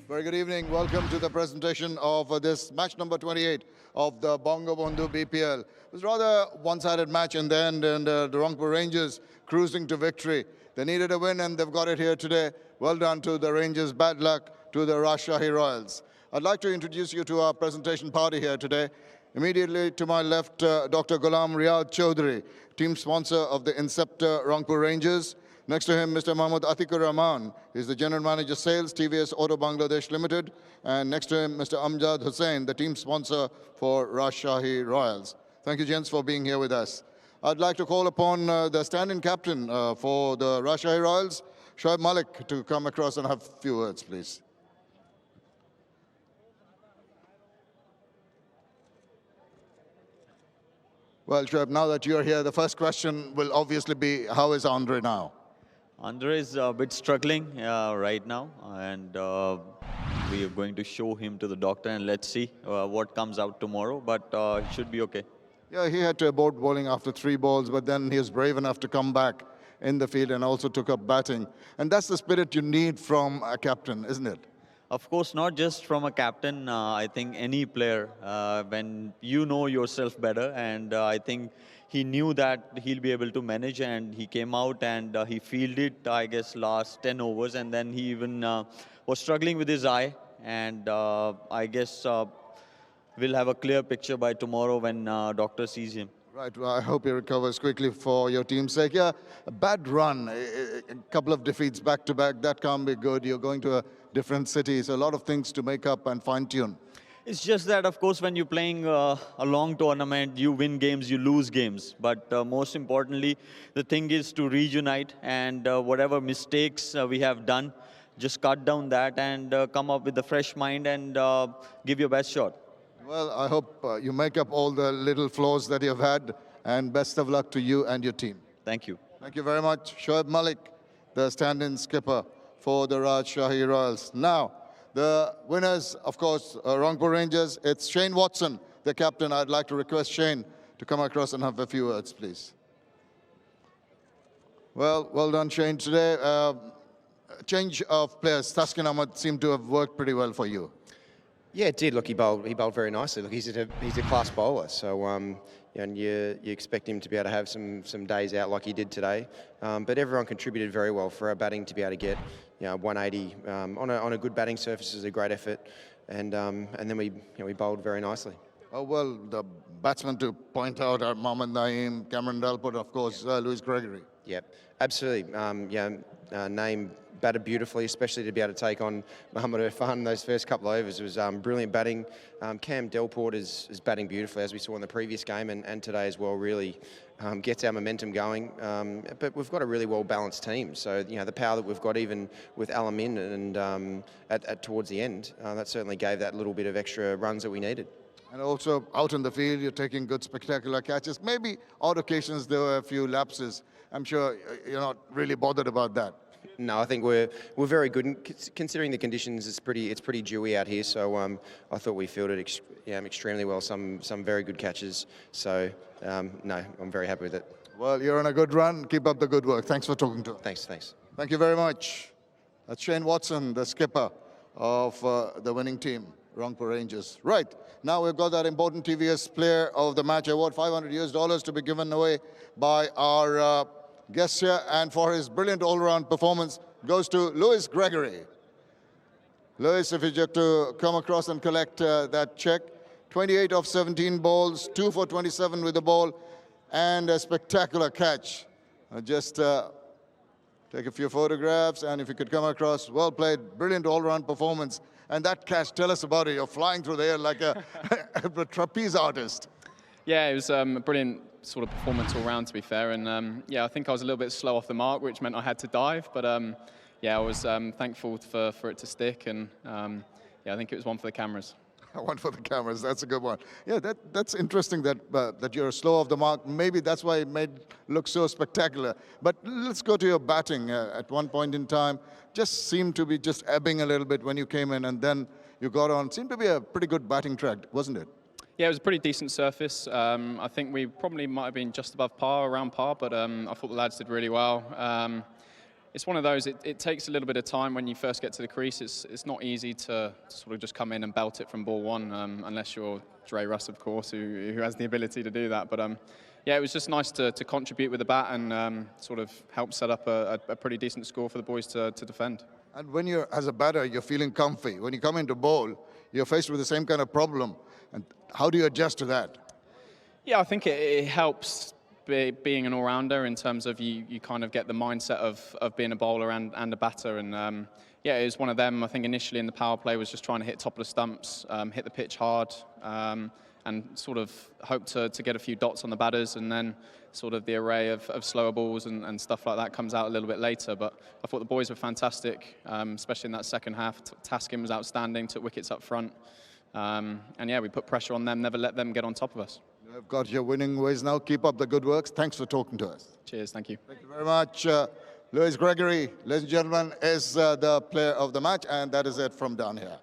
Very good evening. Welcome to the presentation of this match number 28 of the Bangabandhu BPL. It was rather one-sided match in the end, and the Rangpur Rangers cruising to victory. They needed a win, and they've got it here today. Well done to the Rangers. Bad luck to the Rajshahi Royals. I'd like to introduce you to our presentation party here today. Immediately to my left, Dr. Ghulam Riyad Chaudhary, team sponsor of the Inceptor Rangpur Rangers. Next to him, Mr. Mahmoud Atikur Rahman. He's the General Manager Sales, TVS Auto Bangladesh Limited. And next to him, Mr. Amjad Hussain, the team sponsor for Rajshahi Royals. Thank you, gents, for being here with us. I'd like to call upon the stand-in captain for the Rajshahi Royals, Shoaib Malik, to come across and have a few words, please. Well, Shoaib, now that you're here, the first question will obviously be, how is Andre now? Andre is a bit struggling right now, and we are going to show him to the doctor, and let's see what comes out tomorrow, but it should be okay. Yeah, he had to abort bowling after 3 balls, but then he was brave enough to come back in the field and also took up batting. And that's the spirit you need from a captain, isn't it? Of course, not just from a captain. I think any player, when you know yourself better, and I think he knew that he'll be able to manage, and he came out and he fielded, I guess, last 10 overs, and then he even was struggling with his eye, and I guess we'll have a clear picture by tomorrow when doctor sees him. Right, well, I hope he recovers quickly for your team's sake. Yeah, a bad run, a couple of defeats back-to-back, that can't be good. You're going to a different city, so a lot of things to make up and fine-tune. It's just that, of course, when you're playing a long tournament, you win games, you lose games. But most importantly, the thing is to reunite, and whatever mistakes we have done, just cut down that and come up with a fresh mind and give your best shot. Well, I hope you make up all the little flaws that you've had, and best of luck to you and your team. Thank you. Thank you very much. Shoaib Malik, the stand-in skipper for the Rajshahi Royals. Now, the winners, of course, Rangpur Rangers. It's Shane Watson, the captain. I'd like to request Shane to come across and have a few words, please. Well done, Shane. Today, change of players. Taskin Ahmed seemed to have worked pretty well for you. Yeah, it did. Look, he bowled very nicely. Look, he's a class bowler, so and you expect him to be able to have some days out like he did today. But everyone contributed very well for our batting to be able to get 180 on a good batting surface is a great effort, and then we bowled very nicely. Oh, well, the batsmen to point out are Mohammad Naeem, Cameron Delport, of course, Lewis Gregory. Yep, absolutely. Naeem batted beautifully, especially to be able to take on Mohammad Irfan those first couple of overs. It was brilliant batting. Cam Delport is batting beautifully, as we saw in the previous game, and today as well, really gets our momentum going. But we've got a really well-balanced team, so the power that we've got, even with Alamin and towards the end, that certainly gave that little bit of extra runs that we needed. And also out in the field, you're taking good, spectacular catches. Maybe odd occasions there were a few lapses. I'm sure you're not really bothered about that. No, I think we're very good, and considering the conditions, it's pretty dewy out here. So I thought we fielded extremely well. Some very good catches. So no, I'm very happy with it. Well, you're on a good run. Keep up the good work. Thanks for talking to us. Thanks. Thank you very much. That's Shane Watson, the skipper of the winning team, Rangpur Rangers. Right, now we've got that important TVS Player of the Match award, $500 to be given away by our guest here, and for his brilliant all-round performance goes to Lewis Gregory. Lewis, if you just to come across and collect that check. 28 of 17 balls, 2 for 27 with the ball, and a spectacular catch. Just take a few photographs, and if you could come across, well played, brilliant all-round performance. And that catch, tell us about it. You're flying through the air like a trapeze artist. Yeah, it was a brilliant sort of performance all round, to be fair. And yeah, I think I was a little bit slow off the mark, which meant I had to dive. But yeah, I was thankful for it to stick. And yeah, I think it was one for the cameras. One for the cameras, that's a good one. Yeah, that's interesting that you're slow off the mark. Maybe that's why it made look so spectacular. But let's go to your batting. At one point in time, just seemed to be just ebbing a little bit when you came in, and then you got on. Seemed to be a pretty good batting track, wasn't it? Yeah, it was a pretty decent surface. I think we probably might have been just above par, around par, but I thought the lads did really well. it's one of those. It takes a little bit of time when you first get to the crease. It's not easy to sort of just come in and belt it from ball one, unless you're Dre Russ, of course, who has the ability to do that. But yeah, it was just nice to contribute with the bat and sort of help set up a pretty decent score for the boys to defend. And when you're, as a batter, you're feeling comfy. When you come into bowl, you're faced with the same kind of problem. And how do you adjust to that? Yeah, I think it helps being an all-rounder in terms of you kind of get the mindset of being a bowler and a batter. And yeah, it was one of them. I think initially in the power play was just trying to hit top of the stumps, hit the pitch hard, and sort of hope to get a few dots on the batters, and then sort of the array of slower balls and stuff like that comes out a little bit later. But I thought the boys were fantastic, especially in that second half. Taskin was outstanding, took wickets up front. And yeah, we put pressure on them, never let them get on top of us. You've got your winning ways now. Keep up the good works. Thanks for talking to us. Cheers, thank you. Thank you very much. Lewis Gregory, ladies and gentlemen, is the player of the match, and that is it from down here.